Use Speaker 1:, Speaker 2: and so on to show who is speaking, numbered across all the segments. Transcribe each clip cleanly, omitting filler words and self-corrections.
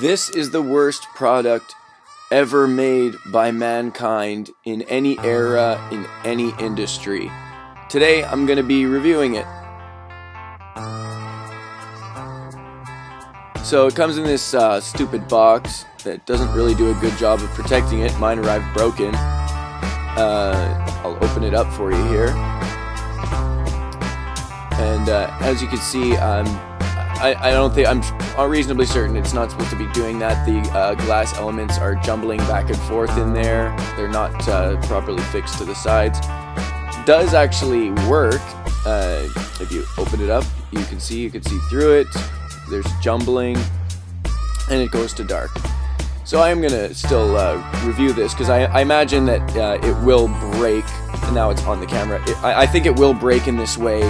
Speaker 1: This is the worst product ever made by mankind in any era, in any industry. Today, I'm going to be reviewing it. So it comes in this stupid box that doesn't really do a good job of protecting it. Mine arrived broken. I'll open it up for you here. And as you can see, I'm reasonably certain it's not supposed to be doing that. The glass elements are jumbling back and forth in there. They're not properly fixed to the sides. It does actually work. If you open it up, you can see through it. There's jumbling, and it goes to dark. So I am going to still review this because I imagine that it will break. And now it's on the camera. I think it will break in this way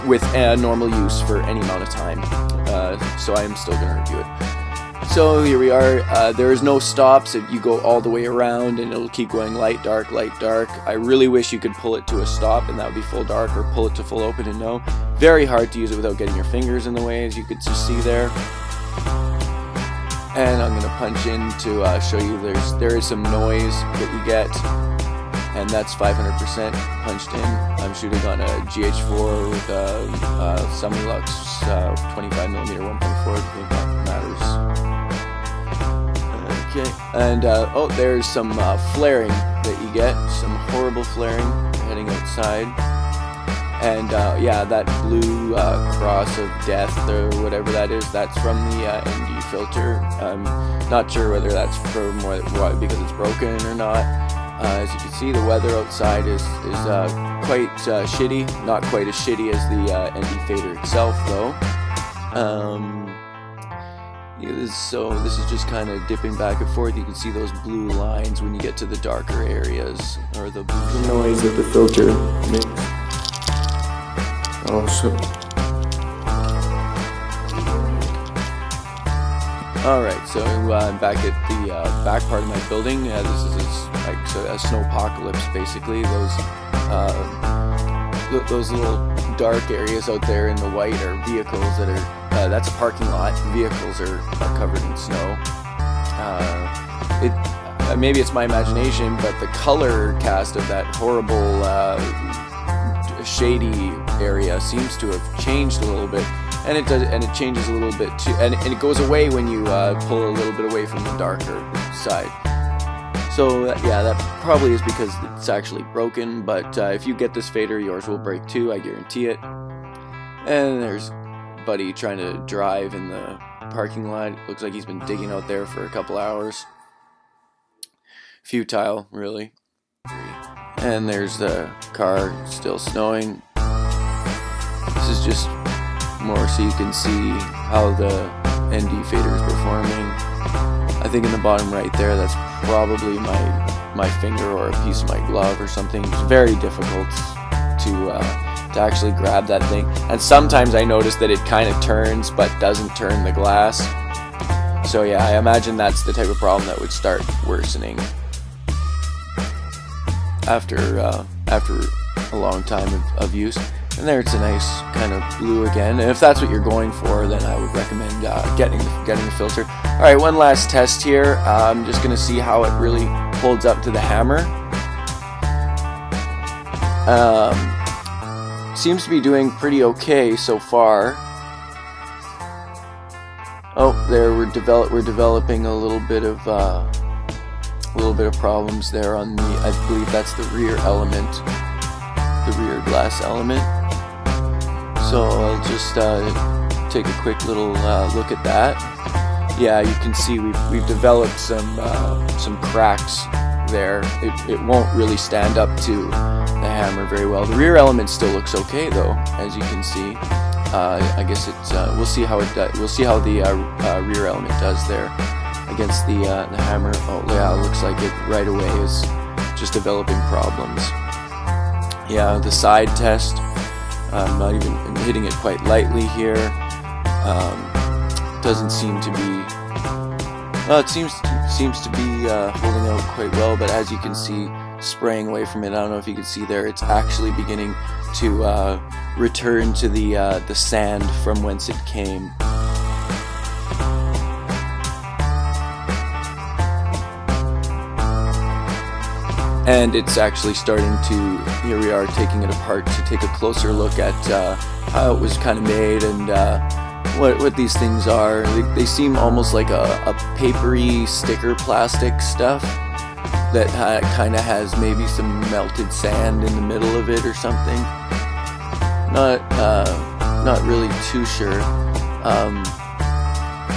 Speaker 1: with normal use for any amount of time. So I am still going to review it. So here we are. There is no stops. If you go all the way around and it'll keep going light, dark, light, dark. I really wish you could pull it to a stop and that would be full dark, or pull it to full open and no. Very hard to use it without getting your fingers in the way, as you could just see there. And I'm going to punch in to show you there is some noise that you get. And that's 500% punched in. I'm shooting on a GH4 with a Summilux 25mm 1.4. I think that matters. Okay, and oh, there's some flaring that you get. Some horrible flaring heading outside. And yeah, that blue cross of death or whatever that is, that's from the ND filter. I'm not sure whether that's because it's broken or not. As you can see, the weather outside is quite shitty. Not quite as shitty as the ND fader itself, though. Yeah, so this is just kind of dipping back and forth. You can see those blue lines when you get to the darker areas, or the blue
Speaker 2: noise that the filter makes. Also.
Speaker 1: Alright, so I'm back at the back part of my building. This is a snowpocalypse, basically. Those little dark areas out there in the white are vehicles that are, that's a parking lot. Vehicles are covered in snow. Maybe it's my imagination, but the color cast of that horrible, shady area seems to have changed a little bit. And it does, and it changes a little bit too, and it goes away when you pull a little bit away from the darker side. So yeah, that probably is because it's actually broken. But if you get this fader, yours will break too. I guarantee it. And there's Buddy trying to drive in the parking lot. Looks like he's been digging out there for a couple hours. Futile, really. And there's the car still snowing. This is just more so you can see how the ND fader is performing. I think in the bottom right there, that's probably my finger or a piece of my glove or something. It's very difficult to actually grab that thing. And sometimes I notice that it kind of turns but doesn't turn the glass. So yeah, I imagine that's the type of problem that would start worsening after a long time of use. And there it's a nice kind of blue again. And if that's what you're going for, then I would recommend getting the filter. Alright, one last test here. I'm just going to see how it really holds up to the hammer. Seems to be doing pretty okay so far. Oh, there we're developing a little bit of problems there on the, I believe that's the rear element, the rear glass element. So I'll just take a quick little look at that. Yeah, you can see we've developed some cracks there. It won't really stand up to the hammer very well. The rear element still looks okay though, as you can see. I guess it's we'll see how the rear element does there against the hammer. Oh yeah, it looks like it right away is just developing problems. Yeah, the side test. I'm not even hitting it quite lightly here. Doesn't seem to be. Well, it seems to be holding out quite well, but as you can see, spraying away from it. I don't know if you can see there. It's actually beginning to return to the sand from whence it came. And it's actually starting to, here we are taking it apart to take a closer look at how it was kind of made and what these things are. They seem almost like a papery sticker plastic stuff that kind of has maybe some melted sand in the middle of it or something. Not really too sure.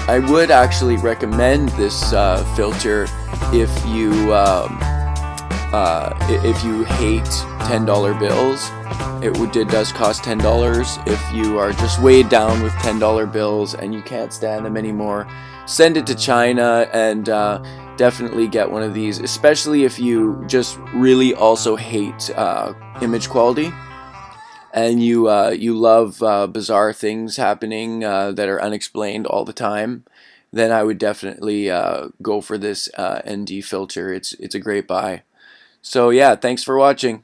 Speaker 1: I would actually recommend this filter if you hate $10 bills. It does cost $10. If you are just weighed down with $10 bills and you can't stand them anymore, send it to China and definitely get one of these, especially if you just really also hate image quality and you love bizarre things happening that are unexplained all the time. Then I would definitely go for this ND filter. It's a great buy. So yeah, thanks for watching.